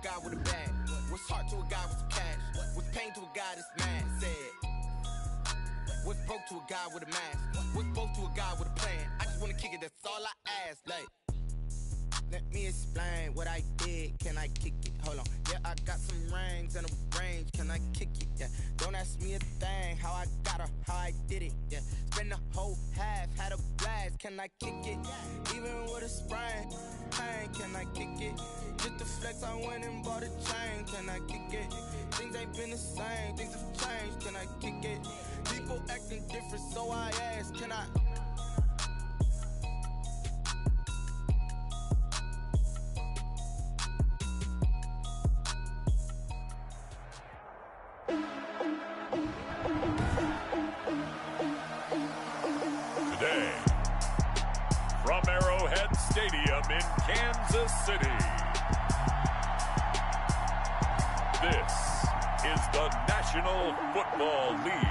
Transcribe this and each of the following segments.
guy with a bag. What's heart to a guy with some cash? What's pain to a guy that's mad? Said. What's broke to a guy with a mask? What's broke to a guy with a plan? I just wanna kick it, that's all I ask. Like, let me explain what I did. Can I kick it? Hold on. Yeah, I got some rings and a range. Can I kick it? Yeah. Don't ask me a thing. How I got her, how I did it. Yeah. Spend the whole half, had a blast. Can I kick it? Even with a sprain. Pain, can I kick it? Just the flex, I went and bought a chain. Can I kick it? Things ain't been the same. Things have changed. Can I kick it? People acting different, so I ask. Can I? Today, from Arrowhead Stadium in Kansas City, this is the National Football League.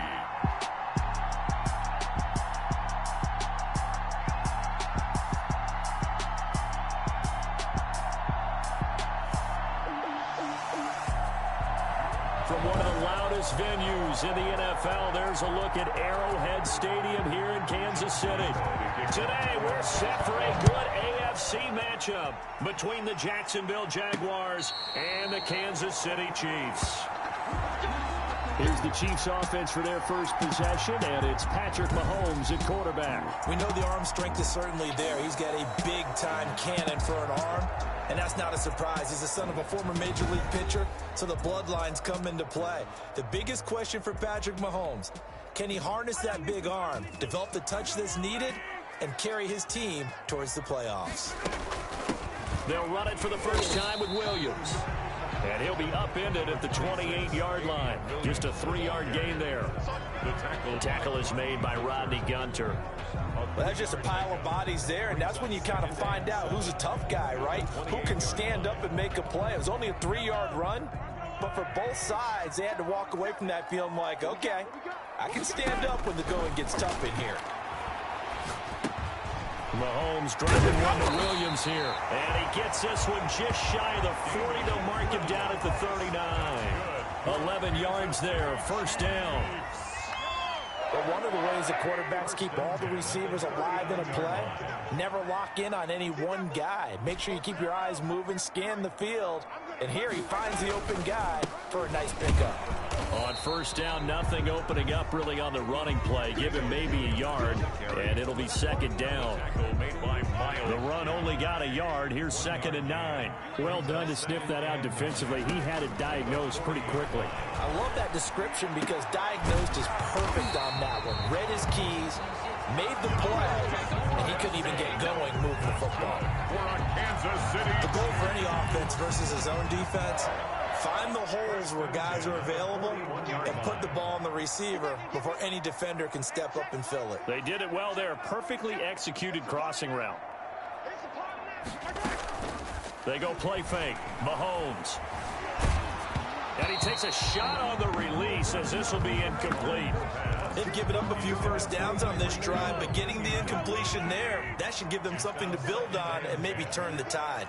From one of the loudest venues in the NFL, there's a look at Arrowhead Stadium here in Kansas City. Today, we're set for a good AFC matchup between the Jacksonville Jaguars and the Kansas City Chiefs. Here's the Chiefs offense for their first possession, and it's Patrick Mahomes at quarterback. We know the arm strength is certainly there. He's got a big-time cannon for an arm, and that's not a surprise. He's the son of a former Major League pitcher, so the bloodlines come into play. The biggest question for Patrick Mahomes, can he harness that big arm, develop the touch that's needed, and carry his team towards the playoffs? They'll run it for the first time with Williams. And he'll be upended at the 28-yard line. Just a 3-yard gain there. The tackle is made by Rodney Gunter. Well, that's just a pile of bodies there, and that's when you kind of find out who's a tough guy, right? Who can stand up and make a play. It was only a 3-yard run, but for both sides, they had to walk away from that feeling like, okay, I can stand up when the going gets tough in here. Mahomes driving one to Williams here. And he gets this one just shy of the 40. They'll mark him down at the 39. 11 yards there, first down. But one of the ways that quarterbacks keep all the receivers alive in a play, never lock in on any one guy. Make sure you keep your eyes moving, scan the field. And here he finds the open guy for a nice pickup. On first down, nothing opening up really on the running play. Give him maybe a yard, and it'll be second down. The run only got a yard. Here's 2nd and 9. Well done to sniff that out defensively. He had it diagnosed pretty quickly. I love that description because diagnosed is perfect on that one. Read his keys, made the play, and he couldn't even get going moving the football. The goal for any offense versus his own defense, find the holes where guys are available and put the ball on the receiver before any defender can step up and fill it. They did it well there. Perfectly executed crossing route. They go play fake. Mahomes. And he takes a shot on the release as this will be incomplete. They've given up a few first downs on this drive, but getting the incompletion there, that should give them something to build on and maybe turn the tide.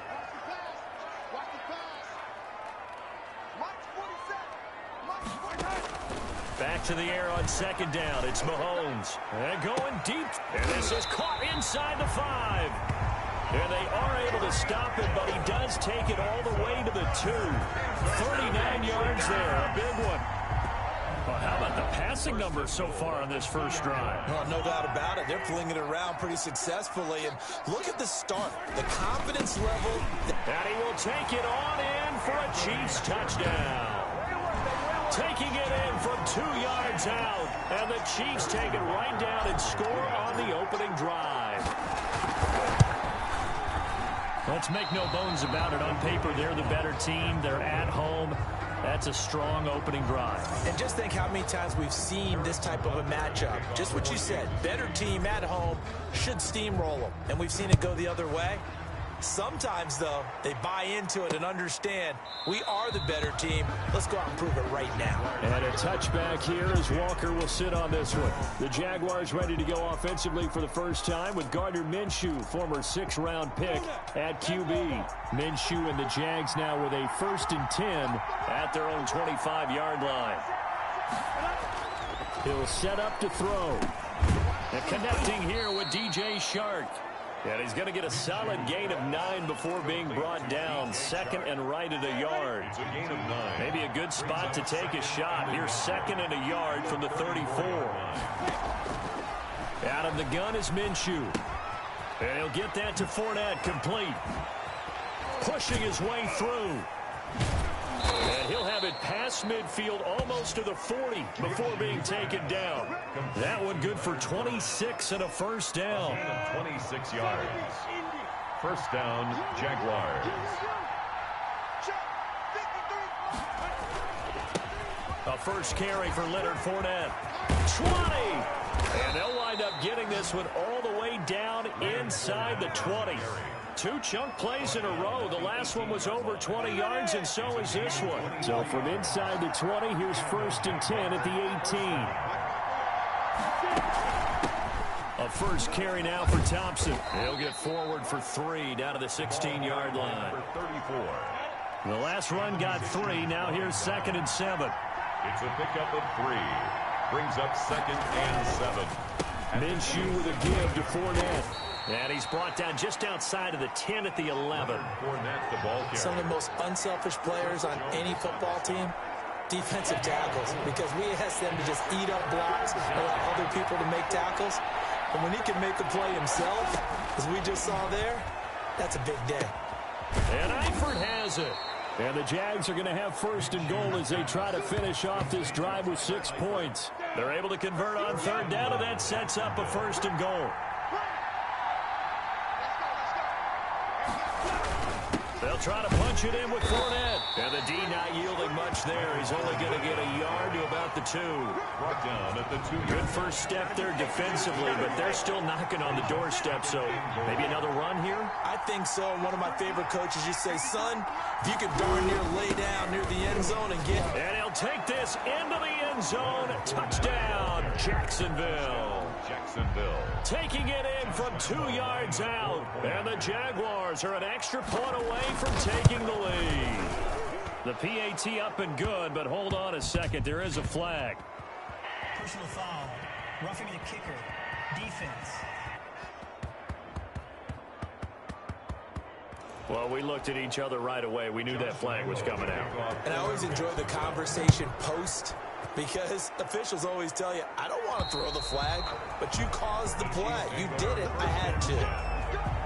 Back to the air on second down. It's Mahomes. And going deep. And this is caught inside the 5. And they are able to stop him, but he does take it all the way to the 2. 39 yards there. A big one. Well, how about the passing numbers so far on this first drive? Well, no doubt about it. They're flinging it around pretty successfully. And look at the start. The confidence level. And he will take it on in for a Chiefs touchdown. Taking it in from 2 yards out. And the Chiefs take it right down and score on the opening drive. Let's make no bones about it. On paper, they're the better team. They're at home. That's a strong opening drive. And just think how many times we've seen this type of a matchup. Just what you said, better team at home should steamroll them. And we've seen it go the other way. Sometimes, though, they buy into it and understand we are the better team. Let's go out and prove it right now. And a touchback here as Walker will sit on this one. The Jaguars ready to go offensively for the first time with Gardner Minshew, former 6th-round pick at QB. Minshew and the Jags now with a 1st and 10 at their own 25-yard line. He'll set up to throw. And connecting here with DJ Shark. And he's going to get a solid gain of 9 before being brought down. 2nd and right at a yard. It's a gain of 9. Maybe a good spot to take a shot. Here's 2nd and a yard from the 34. Out of the gun is Minshew. And he'll get that to Fournette, complete. Pushing his way through. And he'll have it past midfield almost to the 40 before being taken down. That one good for 26 and a first down. 26 yards. First down, Jaguars. A first carry for Leonard Fournette. 20! And they'll wind up getting this one all the way down inside the 20. 2 chunk plays in a row. The last one was over 20 yards, and so is this one. So from inside the 20, here's 1st and 10 at the 18. A first carry now for Thompson. He'll get forward for 3 down to the 16-yard line. 34. The last run got 3. Now here's 2nd and 7. It's a pickup of 3. Brings up 2nd and 7. Minshew with a give to Fournette. And he's brought down just outside of the 10 at the 11. Fournette, the ball carrier. Some of the most unselfish players on any football team, defensive tackles, because we ask them to just eat up blocks, allow other people to make tackles. And when he can make a play himself, as we just saw there, that's a big day. And Eifert has it. And the Jags are going to have 1st and goal as they try to finish off this drive with 6 points. They're able to convert on 3rd down, and that sets up a 1st and goal. They'll try to punch it in with Fournette. And the D not yielding much there. He's only going to get a yard to about the 2. Brought down at the 2. Good first step there defensively, but they're still knocking on the doorstep, so maybe another run here? I think so. One of my favorite coaches used to say, son, if you could darn near lay down near the end zone and get... And he'll take this into the end zone. Touchdown, Jacksonville. Jacksonville. Taking it in from 2 yards out. And the Jaguars are an extra point away from taking the lead. The PAT up and good, but hold on a second. There is a flag. Personal foul. Roughing the kicker. Defense. Well, we looked at each other right away. We knew that flag was coming out. And I always enjoy the conversation post, because officials always tell you, I don't want to throw the flag, but you caused the play. You did it. I had to.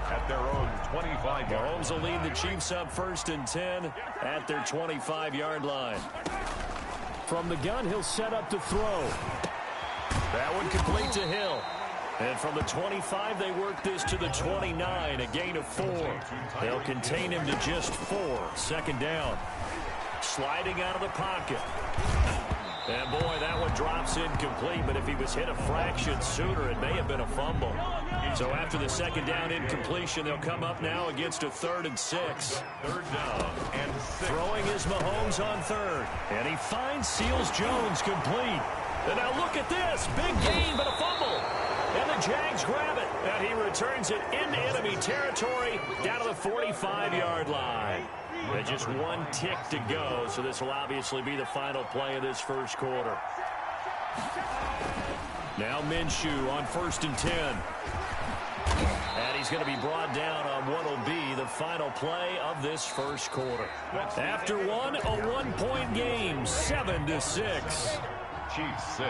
At their own 25 yards. Mahomes will lead the Chiefs up 1st and 10 at their 25-yard line. From the gun, he'll set up to throw. That one complete to Hill. And from the 25, they work this to the 29, a gain of 4. They'll contain him to just 4. 2nd down. Sliding out of the pocket. And boy, that one drops incomplete, but if he was hit a fraction sooner, it may have been a fumble. So after the 2nd down incompletion, they'll come up now against a 3rd and 6. 3rd down and 6. Throwing is Mahomes on 3rd. And he finds Seals Jones complete. And now look at this. Big gain, but a fumble. And the Jags grab it. And he returns it into enemy territory down to the 45-yard line. With just 1 tick to go, so this will obviously be the final play of this first quarter. Now Minshew on 1st and 10. And he's going to be brought down on what will be the final play of this first quarter. After one, a 1-point game, 7-6. Chiefs 6.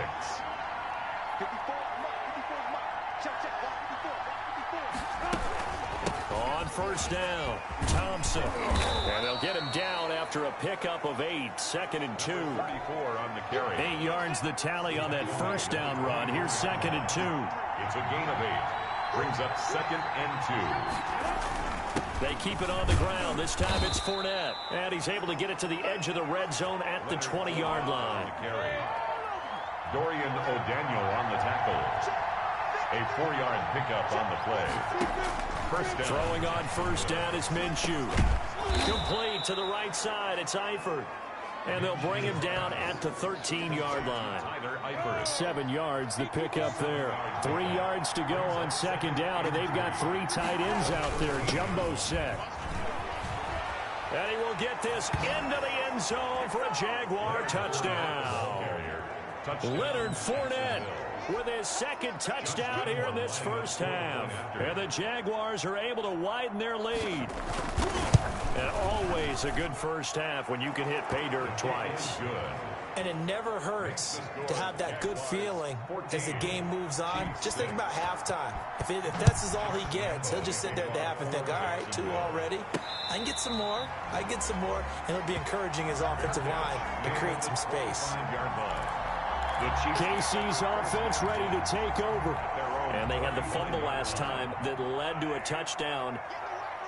On 1st down, Thompson. And they'll get him down after a pickup of 8. 2nd and 2. 34 on the carry. 8 yards the tally on that 1st down run. Here's 2nd and 2. It's a gain of 8. Brings up 2nd and 2. They keep it on the ground. This time it's Fournette. And he's able to get it to the edge of the red zone at the 20-yard line. Dorian O'Daniel on the tackle. A 4-yard pickup on the play. First down. Throwing on first down is Minshew. Complete to the right side. It's Eifert. And they'll bring him down at the 13-yard line. 7 yards, the pickup there. 3 yards to go on second down, and they've got 3 tight ends out there. Jumbo set. And he will get this into the end zone for a Jaguar touchdown. Leonard Fournette with his second touchdown here in this first half. And the Jaguars are able to widen their lead. And always a good first half when you can hit pay dirt twice. And it never hurts to have that good feeling as the game moves on. Just think about halftime. If that's all he gets, he'll just sit there at the half and think, all right, 2 already. I can get some more. I get some more. And he'll be encouraging his offensive line to create some space. KC's offense ready to take over. And they had the fumble last time that led to a touchdown.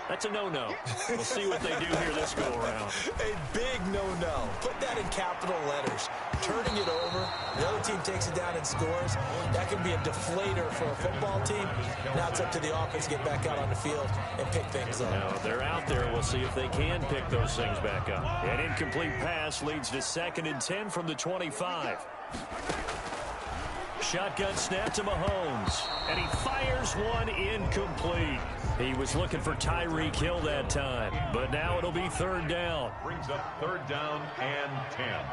That's a no-no. We'll see what they do here this go-around. A big no-no. Put that in capital letters. Turning it over, the other team takes it down and scores. That can be a deflator for a football team. Now it's up to the offense to get back out on the field and pick things up. Now, if they're out there, we'll see if they can pick those things back up. An incomplete pass leads to 2nd and 10 from the 25. Shotgun snap to Mahomes, and he fires one incomplete. He was looking for Tyreek Hill that time, but now it'll be 3rd down. Brings up 3rd down and 10.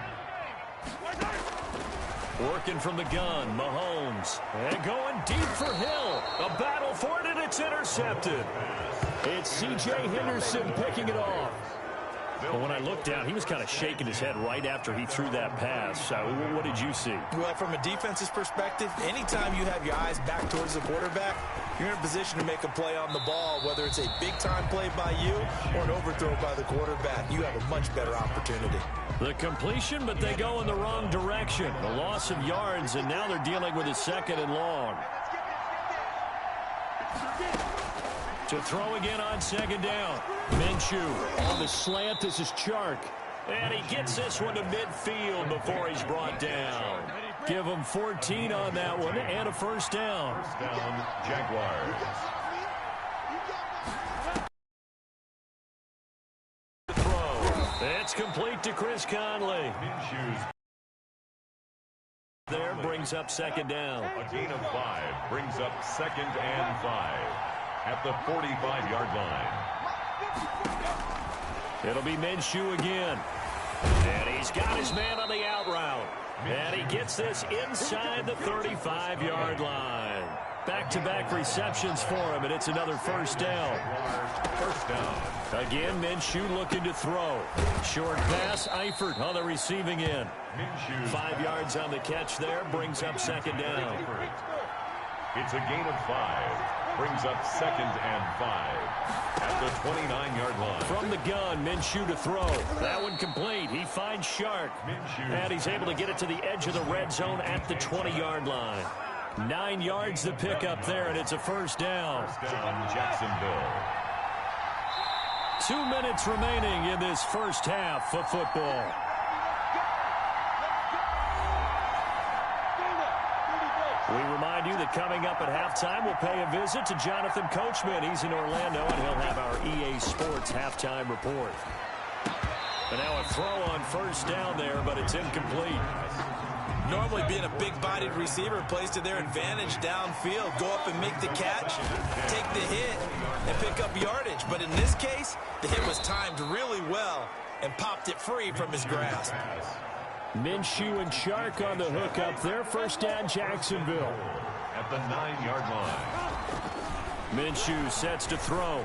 Working from the gun, Mahomes, and going deep for Hill. A battle for it, and it's intercepted. It's C.J. Henderson picking it off. But when I looked down, he was kind of shaking his head right after he threw that pass. What did you see? Well, from a defense's perspective, anytime you have your eyes back towards the quarterback, you're in a position to make a play on the ball, whether it's a big-time play by you or an overthrow by the quarterback. You have a much better opportunity. The completion, but they go in the wrong direction. A loss of yards, and now they're dealing with a 2nd and long. To throw again on 2nd down. Minshew on the slant. This is Chark. And he gets this one to midfield before he's brought down. Give him 14 on that one and a 1st down. 1st down, Jaguars. Throw. It's complete to Chris Conley. There brings up 2nd down. A gain of 5 brings up 2nd and 5 at the 45-yard line. It'll be Minshew again. And he's got his man on the out route. And he gets this inside the 35-yard line. Back-to-back receptions for him, and it's another 1st down. 1st down. Again, Minshew looking to throw. Short pass, Eifert on the receiving end. 5 yards on the catch there, brings up 2nd down. It's a gain of 5. Brings up 2nd and 5 at the 29-yard line. From the gun, Minshew to throw. That one complete. He finds Shark. And he's able to get it to the edge of the red zone at the 20-yard line. 9 yards to pick up there, and it's a 1st down. 1st down, Jacksonville. 2 minutes remaining in this first half of football. We remind you that coming up at halftime, we'll pay a visit to Jonathan Coachman. He's in Orlando, and he'll have our EA Sports halftime report. And now a throw on 1st down there, but it's incomplete. Normally being a big-bodied receiver plays to their advantage downfield. Go up and make the catch, take the hit, and pick up yardage. But in this case, the hit was timed really well and popped it free from his grasp. Minshew and Chark on the hook up there. 1st down, Jacksonville. At the 9-yard line. Minshew sets to throw.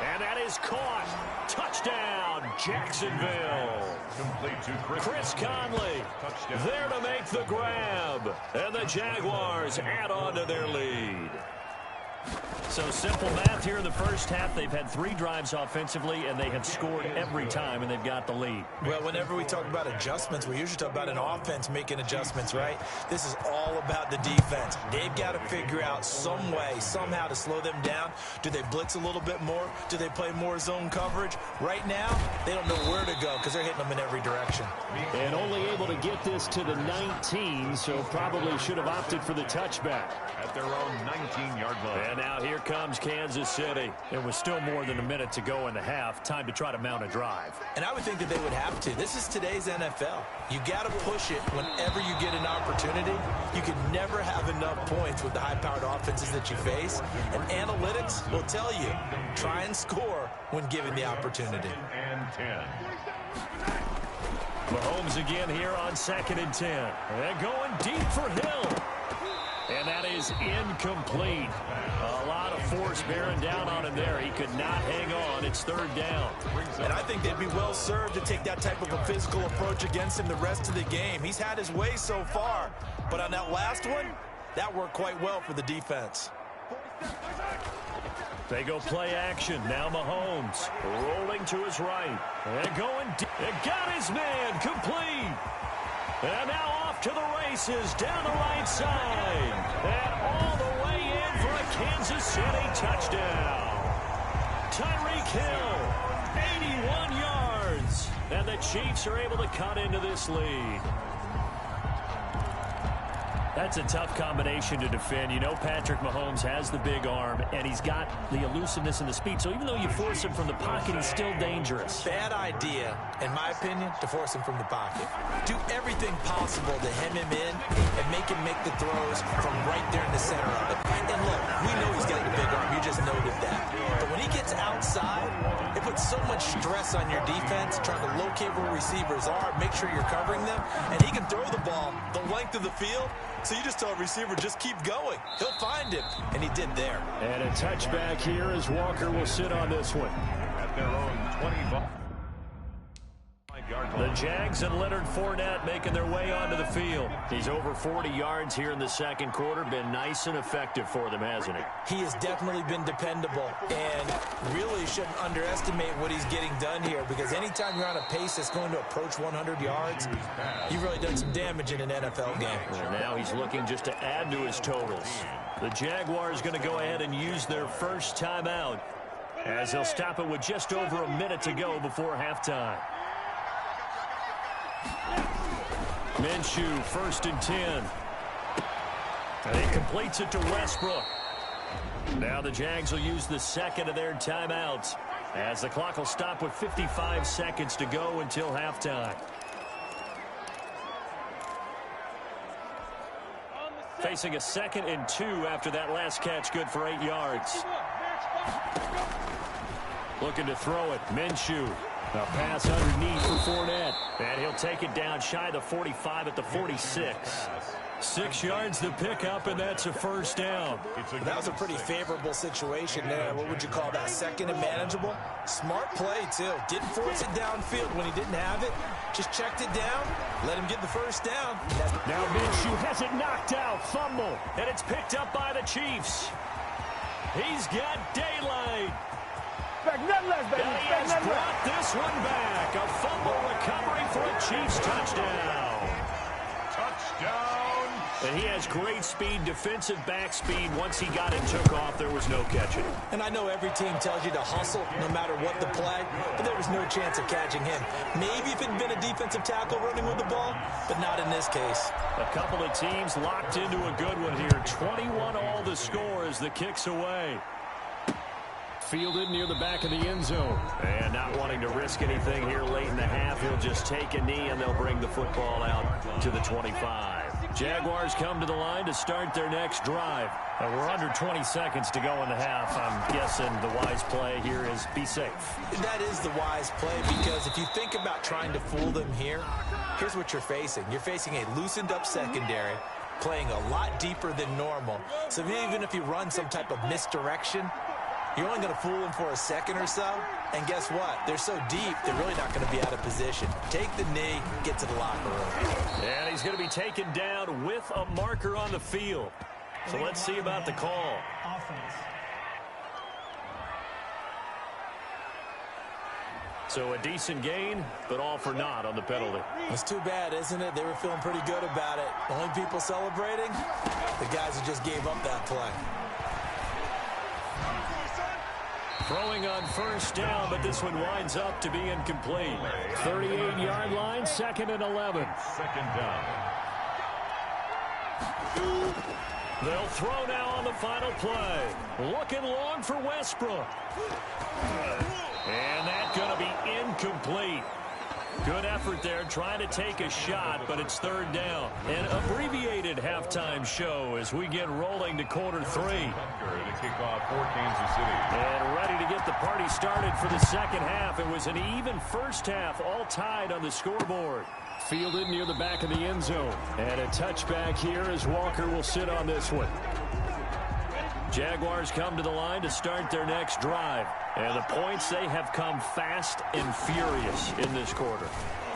And that is caught. Touchdown, Jacksonville. Complete to Chris Conley there to make the grab. And the Jaguars add on to their lead. So simple math here in the first half. They've had 3 drives offensively, and they have scored every time, and they've got the lead. Well, whenever we talk about adjustments, we usually talk about an offense making adjustments, right? This is all about the defense. They've got to figure out some way, somehow to slow them down. Do they blitz a little bit more? Do they play more zone coverage? Right now, they don't know where to to go because they're hitting them in every direction. And only able to get this to the 19, so probably should have opted for the touchback. At their own 19-yard line. And now here comes Kansas City. It was still more than a minute to go in the half. Time to try to mount a drive. And I would think that they would have to. This is today's NFL. You got to push it whenever you get an opportunity. You can never have enough points with the high-powered offenses that you face. And analytics will tell you, try and score when given the opportunity. And 10. Mahomes again here on 2nd and 10. And going deep for Hill. And that is incomplete. A lot of force bearing down on him there. He could not hang on. It's 3rd down. And I think they'd be well served to take that type of a physical approach against him the rest of the game. He's had his way so far. But on that last one, that worked quite well for the defense. They go play action. Now Mahomes rolling to his right. And going deep. And got his man complete. And now off to the races down the right side. And all the way in for a Kansas City touchdown. Tyreek Hill, 81 yards. And the Chiefs are able to cut into this lead. That's a tough combination to defend. You know Patrick Mahomes has the big arm, and he's got the elusiveness and the speed. So even though you force him from the pocket, he's still dangerous. Bad idea, in my opinion, to force him from the pocket. Do everything possible to hem him in and make him make the throws from right there in the center of it. And look, we know he's got the big arm. You just noted that. But when he gets outside, it puts so much stress on your defense, trying to locate where receivers are, make sure you're covering them, and he can throw the ball the length of the field. So you just tell a receiver, just keep going. He'll find him, and he did there. And a touchback here as Walker will sit on this one. At their own 25-yard The line. Jags and Leonard Fournette making their way onto the field. He's over 40 yards here in the 2nd quarter. Been nice and effective for them, hasn't he? He has definitely been dependable, and really shouldn't underestimate what he's getting done here, because anytime you're on a pace that's going to approach 100 yards, you've really done some damage in an NFL game. And now he's looking just to add to his totals. The Jaguars going to go ahead and use their first timeout, as they'll stop it with just over a minute to go before halftime. Minshew, 1st and 10. And he completes it to Westbrook. Now the Jags will use the 2nd of their timeouts, as the clock will stop with 55 seconds to go until halftime. Facing a 2nd and 2 after that last catch, good for 8 yards. Looking to throw it, Minshew. A pass underneath for Fournette. And he'll take it down shy of the 45 at the 46. 6 yards to pick up, and that's a 1st down. That was a pretty favorable situation there. What would you call that? 2nd and manageable? Smart play, too. Didn't force it downfield when he didn't have it. Just checked it down, let him get the 1st down. Now Minshew has it knocked out. Fumble. And it's picked up by the Chiefs. He's got daylight. And he has brought this one back. A fumble recovery for a Chiefs touchdown. Touchdown. And he has great speed, defensive back speed. Once he got and took off, there was no catching. And I know every team tells you to hustle no matter what the play, but there was no chance of catching him. Maybe if it had been a defensive tackle running with the ball, but not in this case. A couple of teams locked into a good one here. 21 all the score as the kick's away. Fielded near the back of the end zone. And not wanting to risk anything here late in the half, he'll just take a knee and they'll bring the football out to the 25. Jaguars come to the line to start their next drive. We're under 20 seconds to go in the half. I'm guessing the wise play here is be safe. That is the wise play, because if you think about trying to fool them here, here's what you're facing. You're facing a loosened up secondary, playing a lot deeper than normal. So even if you run some type of misdirection, you're only going to fool them for a second or so, and guess what? They're so deep, they're really not going to be out of position. Take the knee, get to the locker room. And he's going to be taken down with a marker on the field. So let's see about the call. Offense. So a decent gain, but all for naught on the penalty. It's too bad, isn't it? They were feeling pretty good about it. The only people celebrating, the guys who just gave up that play. Throwing on first down, but this one winds up to be incomplete. 38-yard line, 2nd and 11. Second down. They'll throw now on the final play. Looking long for Westbrook. And that's going to be incomplete. Good effort there, trying to take a shot, but it's 3rd down. An abbreviated halftime show as we get rolling to quarter 3. To kick off for Kansas City. And ready to get the party started for the second half. It was an even first half, all tied on the scoreboard. Fielded near the back of the end zone. And a touchback here as Walker will sit on this one. Jaguars come to the line to start their next drive. And the points, they have come fast and furious in this quarter.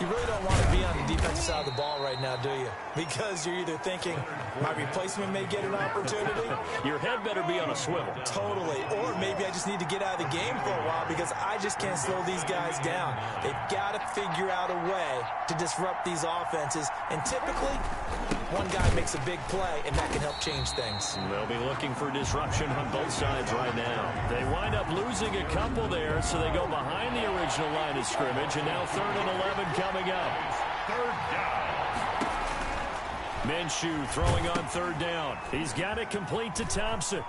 You really don't want to be on the defensive side of the ball right now, do you? Because you're either thinking, my replacement may get an opportunity. Your head better be on a swivel. Totally. Or maybe I just need to get out of the game for a while because I just can't slow these guys down. They've got to figure out a way to disrupt these offenses. And typically, one guy makes a big play, and that can help change things. They'll be looking for disruption on both sides right now. They wind up losing a couple there, so they go behind the original line of scrimmage, and now 3rd and 11 coming up. 3rd down. Minshew throwing on 3rd down. He's got it complete to Thompson.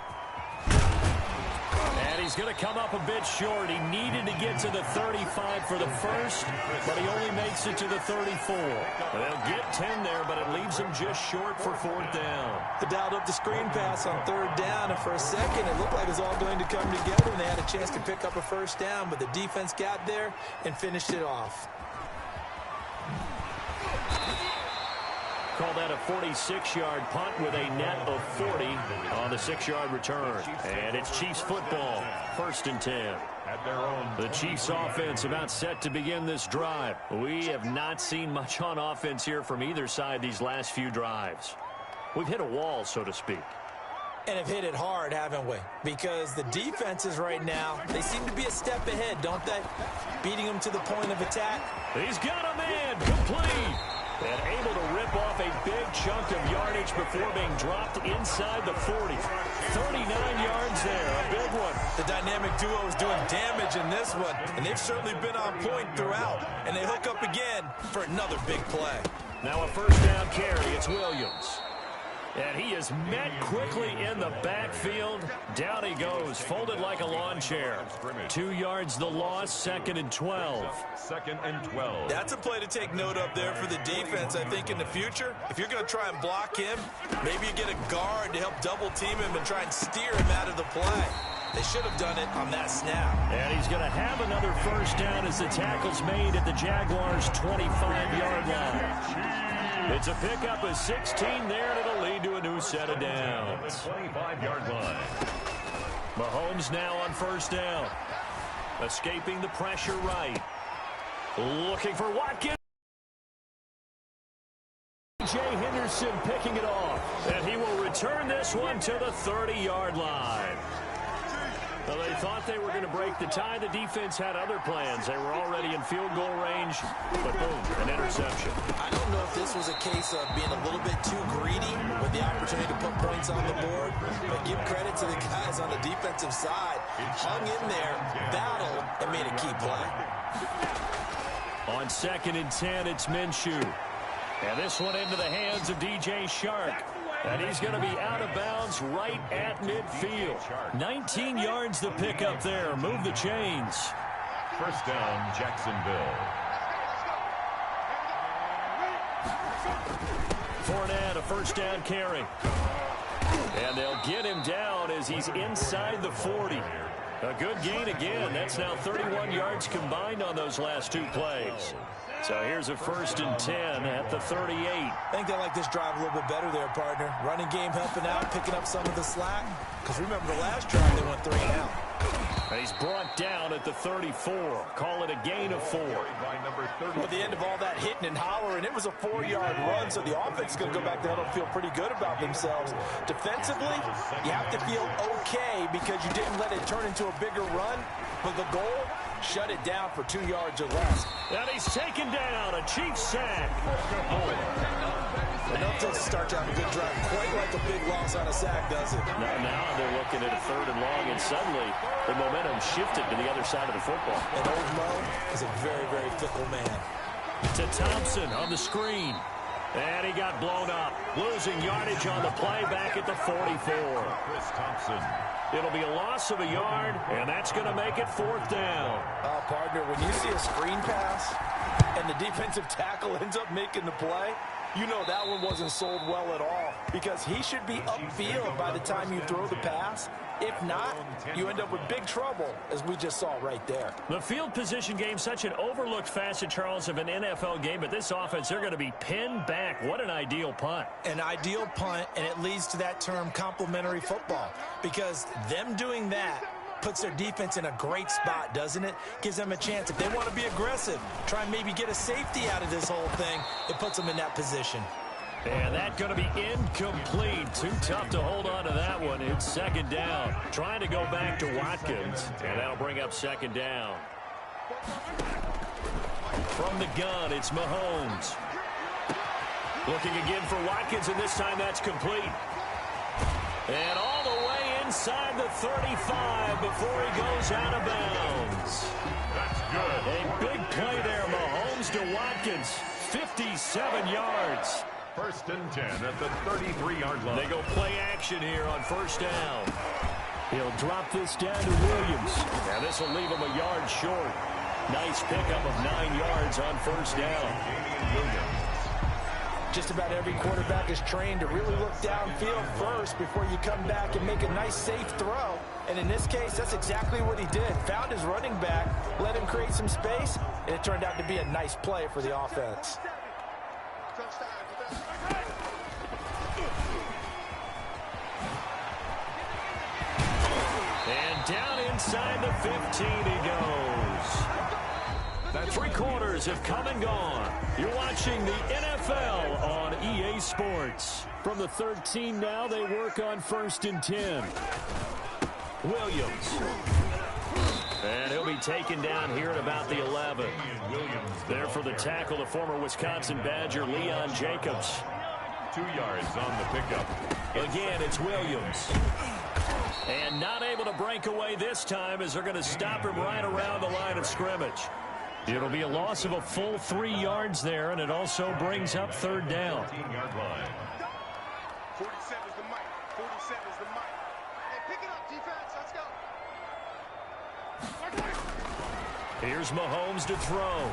And he's going to come up a bit short. He needed to get to the 35 for the first, but he only makes it to the 34. They'll get 10 there, but it leaves him just short for 4th down. They dialed up the screen pass on 3rd down, and for a second it looked like it was all going to come together, and they had a chance to pick up a first down, but the defense got there and finished it off. Call that a 46-yard punt with a net of 40 on the 6-yard return. And it's Chiefs football, 1st and 10. At their own. The Chiefs offense about set to begin this drive. We have not seen much on offense here from either side these last few drives. We've hit a wall, so to speak. And have hit it hard, haven't we? Because the defenses right now, they seem to be a step ahead, don't they? Beating them to the point of attack. He's got a man, complete. And able to rip off a big chunk of yardage before being dropped inside the 40. 39 yards there, a big one. The dynamic duo is doing damage in this one, and they've certainly been on point throughout. And they hook up again for another big play. Now a 1st down carry, it's Williams. And he is met quickly in the backfield. Down he goes, folded like a lawn chair. 2 yards the loss, 2nd and 12. 2nd and 12. That's a play to take note of there for the defense, I think, in the future. If you're going to try and block him, maybe you get a guard to help double team him and try and steer him out of the play. They should have done it on that snap. And he's going to have another 1st down as the tackle's made at the Jaguars' 25-yard line. It's a pickup of 16 there, and it'll lead to a new set of downs. 25-yard line. Mahomes now on 1st down. Escaping the pressure right. Looking for Watkins. Jay Henderson picking it off. And he will return this one to the 30-yard line. Well, they thought they were going to break the tie. The defense had other plans. They were already in field goal range, but boom, an interception. I don't know if this was a case of being a little bit too greedy with the opportunity to put points on the board, but give credit to the guys on the defensive side. Hung in there, battled, and made a key play. On 2nd and 10, it's Minshew. And this one into the hands of DJ Shark. And he's going to be out of bounds right at midfield. 19 yards the pickup there. Move the chains. 1st down, Jacksonville. Fournette, a 1st down carry. And they'll get him down as he's inside the 40. A good gain again. That's now 31 yards combined on those last 2 plays. So here's a 1st and 10 at the 38. I think they like this drive a little bit better there, partner. Running game helping out, picking up some of the slack. Because remember the last drive, they went 3 and out. And he's brought down at the 34. Call it a gain of 4. At the end of all that hitting and hollering, it was a 4-yard run, so the offense is going to go back there and feel pretty good about themselves. Defensively, you have to feel okay because you didn't let it turn into a bigger run. But the goal, shut it down for 2 yards or less. And he's taken down, a Chiefs sack. Enough to start to have a good drive. Quite like a big loss on a sack, does it? Now they're looking at a 3rd and long, and suddenly the momentum shifted to the other side of the football. And old Mo is a very, very fickle man. To Thompson on the screen. And he got blown up. Losing yardage on the play back at the 44. Chris Thompson. It'll be a loss of a yard, and that's going to make it 4th down. Partner, when you see a screen pass and the defensive tackle ends up making the play, you know that one wasn't sold well at all, because he should be upfield by the time you throw the pass. If not, you end up with big trouble, as we just saw right there. The field position game, such an overlooked facet, Charles, of an NFL game, but this offense, they're going to be pinned back. What an ideal punt. An ideal punt, and it leads to that term complementary football, because them doing that puts their defense in a great spot, doesn't it? Gives them a chance. If they want to be aggressive, try and maybe get a safety out of this whole thing, it puts them in that position. And that's going to be incomplete. Too tough to hold on to that one. It's 2nd down. Trying to go back to Watkins, and that'll bring up 2nd down. From the gun, it's Mahomes. Looking again for Watkins, and this time that's complete. And all the way inside the 35 before he goes out of bounds. That's good. A big play there, Mahomes to Watkins. 57 yards. 1st and 10 at the 33-yard line. They go play action here on 1st down. He'll drop this down to Williams. And this will leave him a yard short. Nice pickup of 9 yards on 1st down. Just about every quarterback is trained to really look downfield first before you come back and make a nice, safe throw. And in this case, that's exactly what he did. Found his running back, let him create some space, and it turned out to be a nice play for the offense. And down inside the 15 he goes. The 3 quarters have come and gone. You're watching the NFL on EA Sports. From the 13 now, they work on 1st and 10. Williams. And he'll be taken down here at about the 11. There for the tackle, the former Wisconsin Badger, Leon Jacobs. 2 yards on the pickup. Again, it's Williams. And not able to break away this time, as they're going to stop him right around the line of scrimmage. It'll be a loss of a full 3 yards there, and it also brings up 3rd down. 14-yard line. 47 is the mic. 47 is the mic. Hey, pick it up, defense. Let's go. Here's Mahomes to throw.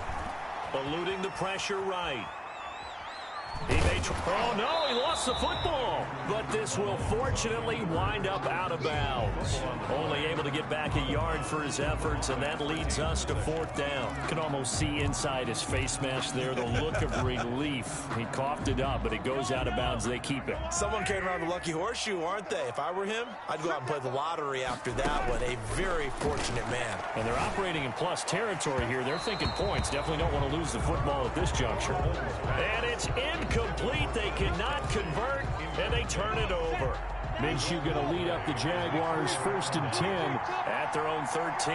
Eluding the pressure right. He may oh, no, he lost the football. But this will fortunately wind up out of bounds. Only able to get back a yard for his efforts, and that leads us to 4th down. You can almost see inside his face mask there the look of relief. He coughed it up, but it goes out of bounds. They keep it. Someone came around the lucky horseshoe, aren't they? If I were him, I'd go out and play the lottery after that one. A very fortunate man. And they're operating in plus territory here. They're thinking points. Definitely don't want to lose the football at this juncture. And it's incomplete. They cannot convert, and they turn it over. Minshew going to lead up the Jaguars 1st and 10 at their own 13.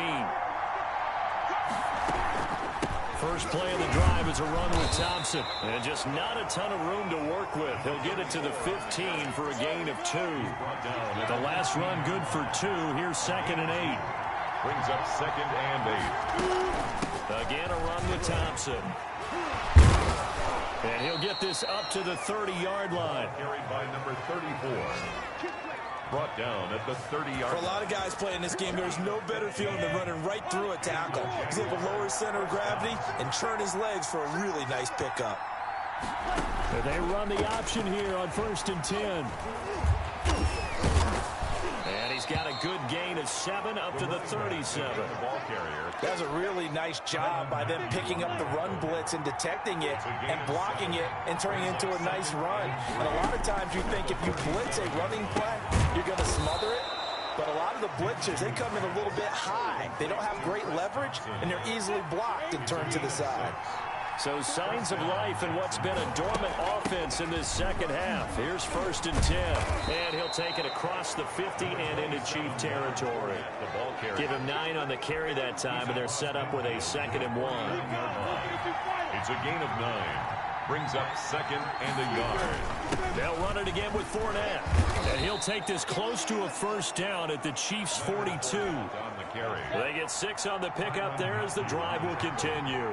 First play of the drive is a run with Thompson. And just not a ton of room to work with. He'll get it to the 15 for a gain of 2. The last run good for 2. Here's 2nd and 8. Brings up 2nd and 8. Again, a run with Thompson. And he'll get this up to the 30-yard line. Carried by number 34. Brought down at the 30-yard For a lot of guys playing this game, there's no better feeling than running right through a tackle. He's able to lower his center of gravity and churn his legs for a really nice pickup. And they run the option here on 1st and 10. And he's got a good gain of 7 up to the 37. That's a really nice job by them picking up the run blitz and detecting it and blocking it and turning it into a nice run. And a lot of times you think if you blitz a running play, you're going to smother it. But a lot of the blitzers, they come in a little bit high. They don't have great leverage, and they're easily blocked and turned to the side. So signs of life in what's been a dormant offense in this second half. Here's 1st and 10. And he'll take it across the 50 and into Chief territory. Give him 9 on the carry that time, and they're set up with a 2nd and 1. It's a gain of 9. Brings up second and a yard. They'll run it again with Fournette. And he'll take this close to a first down at the Chiefs' 42. They get 6 on the pickup there as the drive will continue.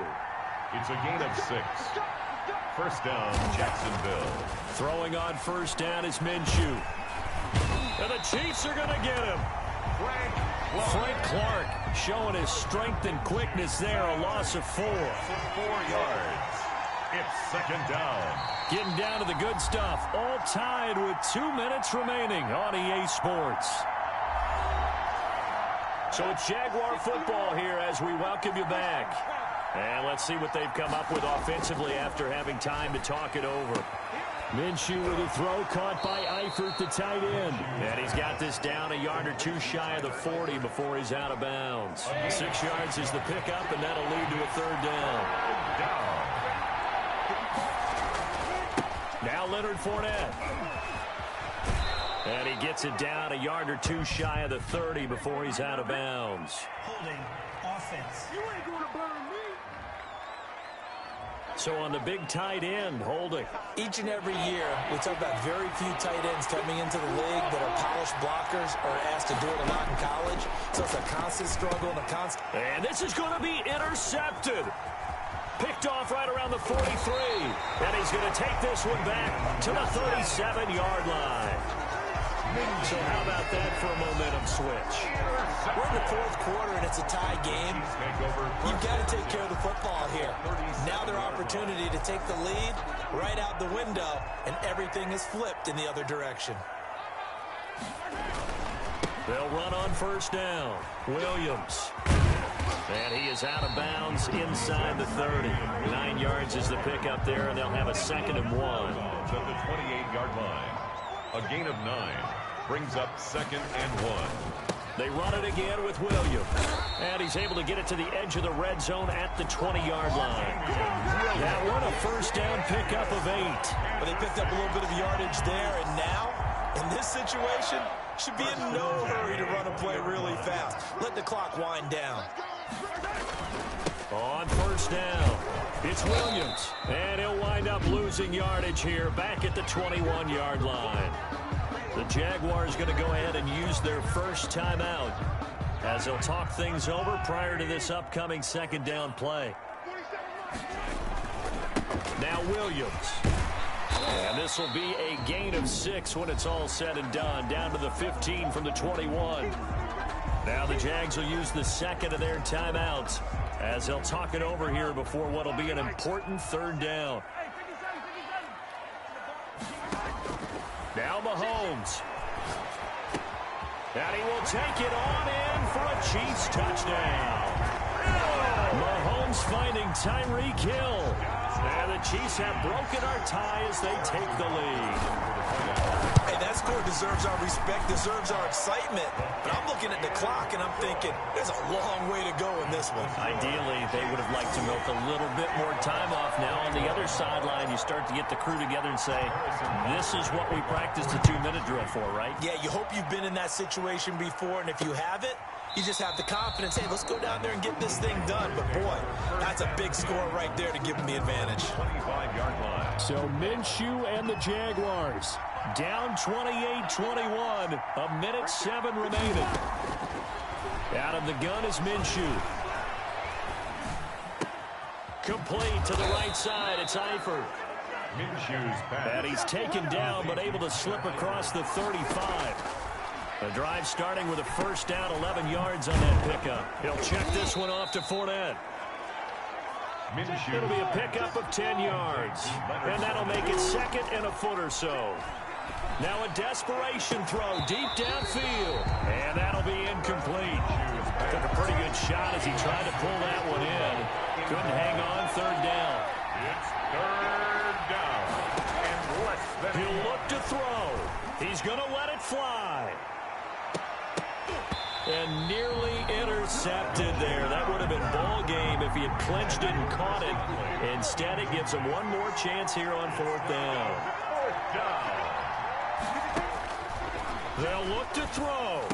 It's a gain of 6. First down, Jacksonville. Throwing on first down is Minshew. And the Chiefs are going to get him. Frank Clark showing his strength and quickness there. A loss of 4. 4 yards. It's second down. Getting down to the good stuff. All tied with 2 minutes remaining on EA Sports. So it's Jaguar football here as we welcome you back. And let's see what they've come up with offensively after having time to talk it over. Minshew with a throw caught by Eifert, the tight end. And he's got this down a yard or two shy of the 40 before he's out of bounds. 6 yards is the pickup, and that'll lead to a third down. Now Leonard Fournette. And he gets it down a yard or two shy of the 30 before he's out of bounds. Holding offense. You ain't gonna burn me. So on the big tight end, holding. Each and every year, we talk about very few tight ends coming into the league that are polished blockers or asked to do it a lot in college. So it's a constant struggle and a constant... And this is going to be intercepted. Picked off right around the 43. And he's going to take this one back to the 37-yard line. So how about that for a momentum switch? We're in the fourth quarter and it's a tie game. You've got to take care of the football here. Now their opportunity to take the lead right out the window, and everything is flipped in the other direction. They'll run on first down. Williams. And he is out of bounds inside the 30. 9 yards is the pickup there, and they'll have a 2nd and 1. At the 28-yard line. A gain of 9 brings up 2nd and 1. They run it again with Williams. And he's able to get it to the edge of the red zone at the 20-yard line. That one a first down pickup of 8. But they picked up a little bit of yardage there, and now, in this situation, should be in no hurry to run a play really fast. Let the clock wind down. On first down, it's Williams. And he'll wind up losing yardage here back at the 21-yard line. The Jaguars going to go ahead and use their first timeout as they'll talk things over prior to this upcoming second down play. Now Williams. And this will be a gain of 6 when it's all said and done, down to the 15 from the 21. Now the Jags will use the second of their timeouts as they'll talk it over here before what will be an important third down. Now Mahomes. And he will take it on in for a Chiefs touchdown. Mahomes finding Tyreek Hill. And the Chiefs have broken our tie as they take the lead. Hey, that score deserves our respect, deserves our excitement. But I'm looking at the clock, and I'm thinking, there's a long way to go in this one. Ideally, they would have liked to milk a little bit more time off. Now on the other sideline, you start to get the crew together and say, this is what we practiced the 2-minute drill for, right? Yeah, you hope you've been in that situation before, and if you haven't, you just have the confidence, hey, let's go down there and get this thing done. But, boy, that's a big score right there to give them the advantage. 25-yard line. So Minshew and the Jaguars down 28-21, a minute 7 remaining. Out of the gun is Minshew. Complete to the right side, it's Eifert. Minshew's pass. And he's taken down but able to slip across the 35. The drive starting with a first down, 11 yards on that pickup. He'll check this one off to Fournette. It'll be a pickup of 10 yards. And that'll make it 2nd and a foot or so. Now a desperation throw deep downfield. And that'll be incomplete. Took a pretty good shot as he tried to pull that one in. Couldn't hang on, third down. It's third down. And less than... He'll look to throw. He's going to let it fly. And nearly intercepted there. That would have been ball game if he had clinched it and caught it. Instead, it gives him one more chance here on fourth down. Fourth down. They'll look to throw.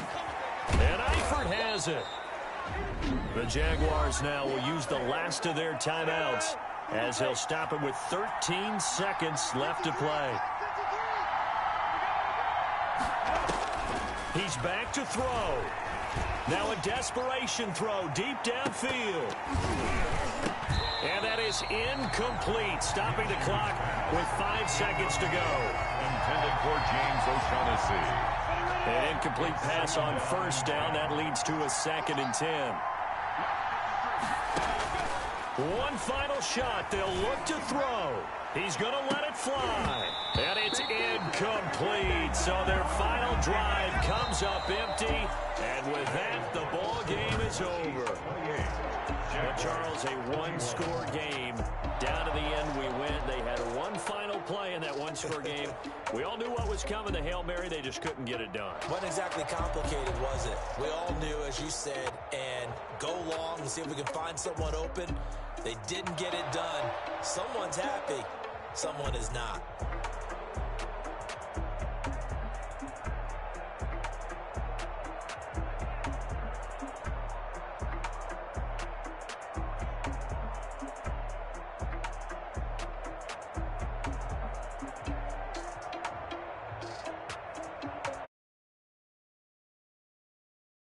And Eifert has it. The Jaguars now will use the last of their timeouts as he'll stop it with 13 seconds left to play. He's back to throw. Now a desperation throw deep downfield. And that is incomplete, stopping the clock with 5 seconds to go. Intended for James O'Shaughnessy. An incomplete pass on first down. That leads to a 2nd and 10. One final shot. They'll look to throw. He's going to let it fly. And it's incomplete. So their final drive comes up empty. And with that, the ball game is over. But Charles, a one-score game. Down to the end, we went. They had one final play in that one-score game. We all knew what was coming, the Hail Mary. They just couldn't get it done. Wasn't exactly complicated, was it? We all knew, as you said, and go long and see if we can find someone open. They didn't get it done. Someone's happy. Someone is not.